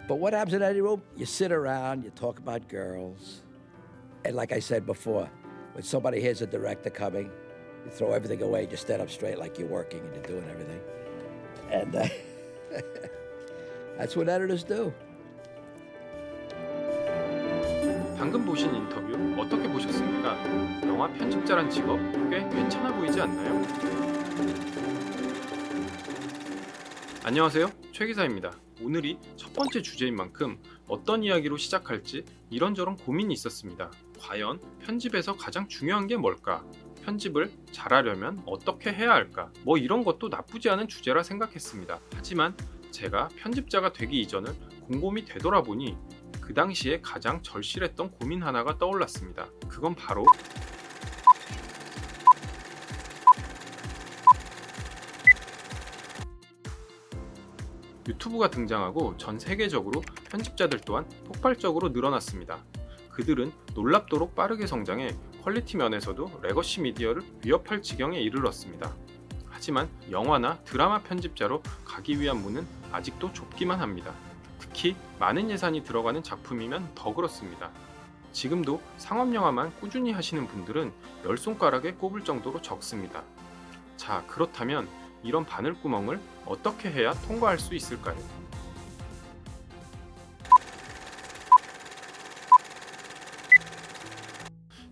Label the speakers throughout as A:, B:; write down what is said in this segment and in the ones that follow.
A: But what happens in any room? You sit around, you talk about girls. And like I said before, when somebody hears a director coming, you throw everything away, just stand up straight like you're working and you're doing everything. And that's what editors do.
B: 방금 보신 인터뷰 어떻게 보셨습니까? 영화 편집자란 직업 꽤 괜찮아 보이지 않나요? 안녕하세요, 최 기사입니다. 오늘이 첫 번째 주제인 만큼 어떤 이야기로 시작할지 이런저런 고민이 있었습니다. 과연 편집에서 가장 중요한 게 뭘까? 편집을 잘하려면 어떻게 해야 할까? 뭐 이런 것도 나쁘지 않은 주제라 생각했습니다. 하지만 제가 편집자가 되기 이전을 곰곰이 되돌아보니 그 당시에 가장 절실했던 고민 하나가 떠올랐습니다. 그건 바로 유튜브가 등장하고 전 세계적으로 편집자들 또한 폭발적으로 늘어났습니다. 그들은 놀랍도록 빠르게 성장해 퀄리티 면에서도 레거시 미디어를 위협할 지경에 이르렀습니다. 하지만 영화나 드라마 편집자로 가기 위한 문은 아직도 좁기만 합니다. 특히 많은 예산이 들어가는 작품이면 더 그렇습니다. 지금도 상업영화만 꾸준히 하시는 분들은 10손가락에 꼽을 정도로 적습니다. 자, 그렇다면 이런 바늘구멍을 어떻게 해야 통과할 수 있을까요?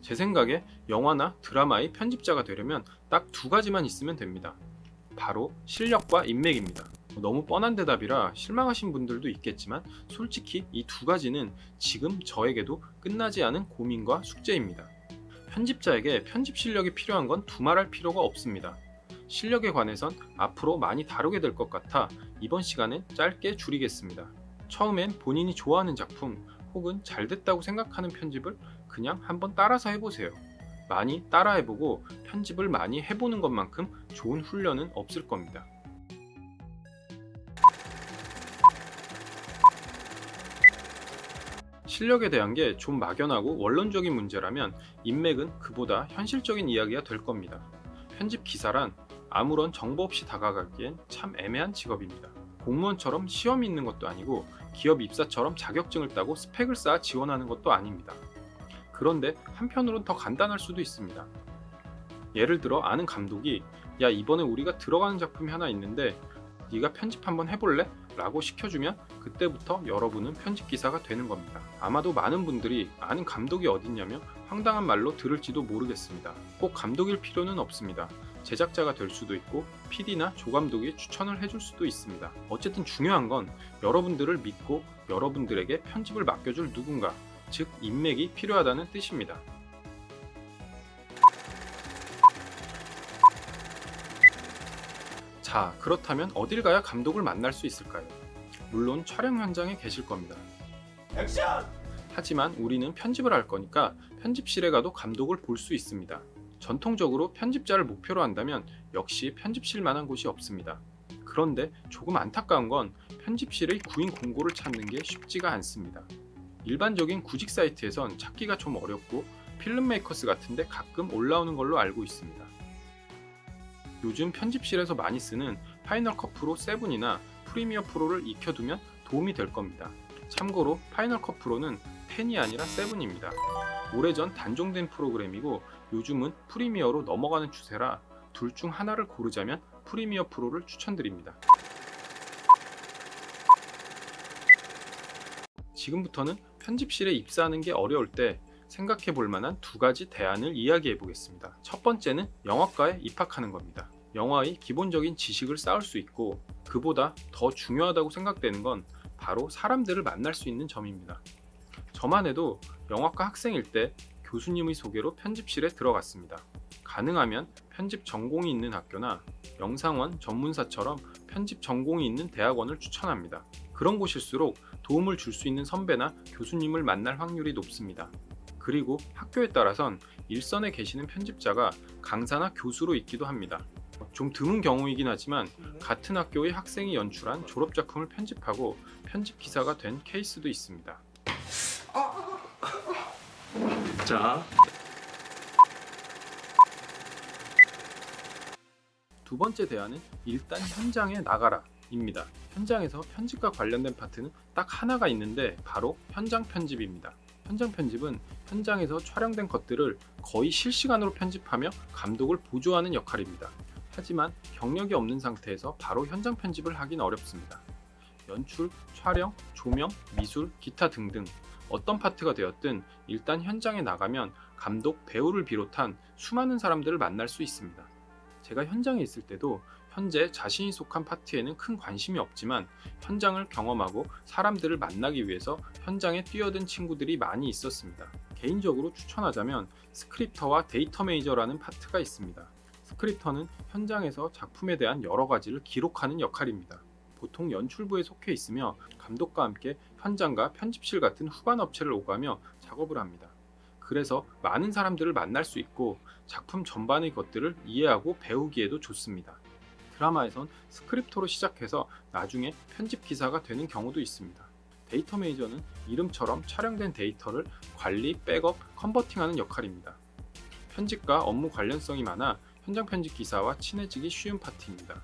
B: 제 생각에 영화나 드라마의 편집자가 되려면 딱 두 가지만 있으면 됩니다. 바로 실력과 인맥입니다. 너무 뻔한 대답이라 실망하신 분들도 있겠지만 솔직히 이 두 가지는 지금 저에게도 끝나지 않은 고민과 숙제입니다. 편집자에게 편집 실력이 필요한 건 두말할 필요가 없습니다. 실력에 관해선 앞으로 많이 다루게 될 것 같아 이번 시간은 짧게 줄이겠습니다. 처음엔 본인이 좋아하는 작품 혹은 잘 됐다고 생각하는 편집을 그냥 한번 따라서 해보세요. 많이 따라해보고 편집을 많이 해보는 것만큼 좋은 훈련은 없을 겁니다. 실력에 대한 게 좀 막연하고 원론적인 문제라면 인맥은 그보다 현실적인 이야기가 될 겁니다. 편집 기사란 아무런 정보 없이 다가가기엔 참 애매한 직업입니다. 공무원처럼 시험이 있는 것도 아니고 기업 입사처럼 자격증을 따고 스펙을 쌓아 지원하는 것도 아닙니다. 그런데 한편으론 더 간단할 수도 있습니다. 예를 들어 아는 감독이 야, 이번에 우리가 들어가는 작품이 하나 있는데 네가 편집 한번 해볼래? 라고 시켜주면 그때부터 여러분은 편집기사가 되는 겁니다. 아마도 많은 분들이 아는 감독이 어딨냐며 황당한 말로 들을지도 모르겠습니다. 꼭 감독일 필요는 없습니다. 제작자가 될 수도 있고 PD나 조감독이 추천을 해줄 수도 있습니다. 어쨌든 중요한 건 여러분들을 믿고 여러분들에게 편집을 맡겨줄 누군가, 즉 인맥이 필요하다는 뜻입니다. 자, 그렇다면 어딜 가야 감독을 만날 수 있을까요? 물론 촬영 현장에 계실 겁니다.
C: 액션!
B: 하지만 우리는 편집을 할 거니까 편집실에 가도 감독을 볼 수 있습니다. 전통적으로 편집자를 목표로 한다면 역시 편집실만한 곳이 없습니다. 그런데 조금 안타까운 건 편집실의 구인 공고를 찾는 게 쉽지가 않습니다. 일반적인 구직 사이트에선 찾기가 좀 어렵고 필름메이커스 같은데 가끔 올라오는 걸로 알고 있습니다. 요즘 편집실에서 많이 쓰는 파이널 컷 프로 7이나 프리미어 프로를 익혀두면 도움이 될 겁니다. 참고로 파이널 컷 프로는 10이 아니라 7입니다. 오래전 단종된 프로그램이고 요즘은 프리미어로 넘어가는 추세라 둘 중 하나를 고르자면 프리미어 프로를 추천드립니다. 지금부터는 편집실에 입사하는 게 어려울 때 생각해 볼 만한 두 가지 대안을 이야기해 보겠습니다. 첫 번째는 영화과에 입학하는 겁니다. 영화의 기본적인 지식을 쌓을 수 있고 그보다 더 중요하다고 생각되는 건 바로 사람들을 만날 수 있는 점입니다. 저만 해도 영화과 학생일 때 교수님의 소개로 편집실에 들어갔습니다. 가능하면 편집 전공이 있는 학교나 영상원 전문사처럼 편집 전공이 있는 대학원을 추천합니다. 그런 곳일수록 도움을 줄 수 있는 선배나 교수님을 만날 확률이 높습니다. 그리고 학교에 따라선 일선에 계시는 편집자가 강사나 교수로 있기도 합니다. 좀 드문 경우이긴 하지만 같은 학교의 학생이 연출한 졸업작품을 편집하고 편집 기사가 된 케이스도 있습니다.
C: 자,
B: 두 번째 대안은 일단 현장에 나가라 입니다. 현장에서 편집과 관련된 파트는 딱 하나가 있는데 바로 현장 편집입니다. 현장 편집은 현장에서 촬영된 것들을 거의 실시간으로 편집하며 감독을 보조하는 역할입니다. 하지만 경력이 없는 상태에서 바로 현장 편집을 하긴 어렵습니다. 연출, 촬영, 조명, 미술, 기타 등등 어떤 파트가 되었든 일단 현장에 나가면 감독, 배우를 비롯한 수많은 사람들을 만날 수 있습니다. 제가 현장에 있을 때도 현재 자신이 속한 파트에는 큰 관심이 없지만 현장을 경험하고 사람들을 만나기 위해서 현장에 뛰어든 친구들이 많이 있었습니다. 개인적으로 추천하자면 스크립터와 데이터 매니저라는 파트가 있습니다. 스크립터는 현장에서 작품에 대한 여러 가지를 기록하는 역할입니다. 보통 연출부에 속해 있으며 감독과 함께 현장과 편집실 같은 후반 업체를 오가며 작업을 합니다. 그래서 많은 사람들을 만날 수 있고 작품 전반의 것들을 이해하고 배우기에도 좋습니다. 드라마에선 스크립터로 시작해서 나중에 편집 기사가 되는 경우도 있습니다. 데이터 매니저는 이름처럼 촬영된 데이터를 관리, 백업, 컨버팅하는 역할입니다. 편집과 업무 관련성이 많아 현장 편집 기사와 친해지기 쉬운 파트입니다.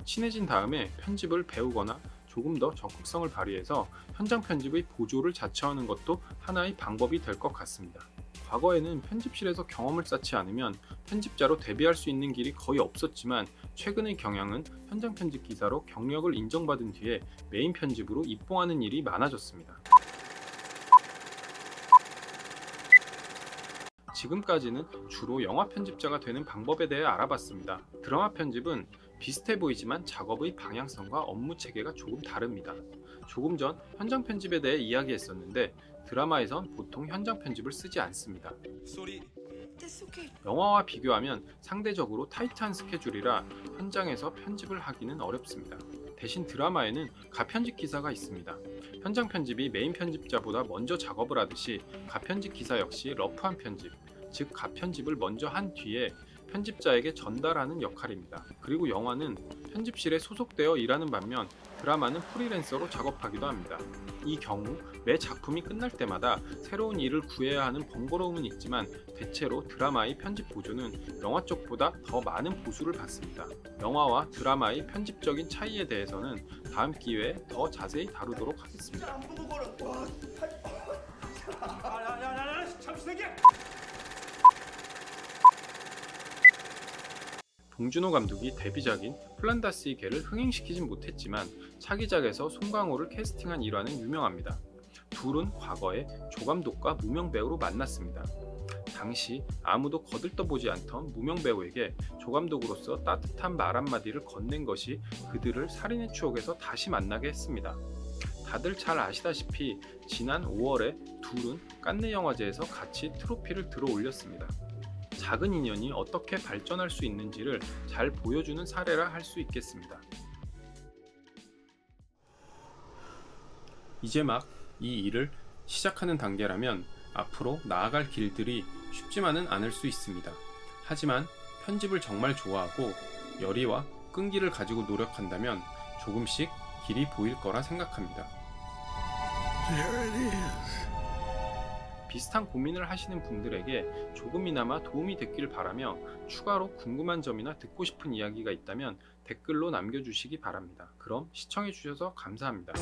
B: 친해진 다음에 편집을 배우거나 조금 더 적극성을 발휘해서 현장 편집의 보조를 자처하는 것도 하나의 방법이 될 것 같습니다. 과거에는 편집실에서 경험을 쌓지 않으면 편집자로 데뷔할 수 있는 길이 거의 없었지만 최근의 경향은 현장 편집 기사로 경력을 인정받은 뒤에 메인 편집으로 입봉하는 일이 많아졌습니다. 지금까지는 주로 영화 편집자가 되는 방법에 대해 알아봤습니다. 드라마 편집은 비슷해 보이지만 작업의 방향성과 업무 체계가 조금 다릅니다. 조금 전 현장 편집에 대해 이야기했었는데 드라마에선 보통 현장 편집을 쓰지 않습니다. 영화와 비교하면 상대적으로 타이트한 스케줄이라 현장에서 편집을 하기는 어렵습니다. 대신 드라마에는 가편집 기사가 있습니다. 현장 편집이 메인 편집자보다 먼저 작업을 하듯이 가편집 기사 역시 러프한 편집, 즉 가편집을 먼저 한 뒤에 편집자에게 전달하는 역할입니다. 그리고 영화는 편집실에 소속되어 일하는 반면 드라마는 프리랜서로 작업하기도 합니다. 이 경우 매 작품이 끝날 때마다 새로운 일을 구해야 하는 번거로움은 있지만 대체로 드라마의 편집 보조는 영화 쪽보다 더 많은 보수를 받습니다. 영화와 드라마의 편집적인 차이에 대해서는 다음 기회에 더 자세히 다루도록 하겠습니다. 봉준호 감독이 데뷔작인 플란다스의 개를 흥행시키진 못했지만 차기작에서 송강호를 캐스팅한 일화는 유명합니다. 둘은 과거에 조 감독과 무명 배우로 만났습니다. 당시 아무도 거들떠보지 않던 무명 배우에게 조 감독으로서 따뜻한 말 한마디를 건넨 것이 그들을 살인의 추억에서 다시 만나게 했습니다. 다들 잘 아시다시피 지난 5월에 둘은 칸네 영화제에서 같이 트로피를 들어 올렸습니다. 작은 인연이 어떻게 발전할 수 있는지를 잘 보여주는 사례라 할 수 있겠습니다. 이제 막 이 일을 시작하는 단계라면 앞으로 나아갈 길들이 쉽지만은 않을 수 있습니다. 하지만 편집을 정말 좋아하고 열의와 끈기를 가지고 노력한다면 조금씩 길이 보일 거라 생각합니다. 비슷한 고민을 하시는 분들에게 조금이나마 도움이 됐길 바라며 추가로 궁금한 점이나 듣고 싶은 이야기가 있다면 댓글로 남겨주시기 바랍니다. 그럼 시청해주셔서 감사합니다.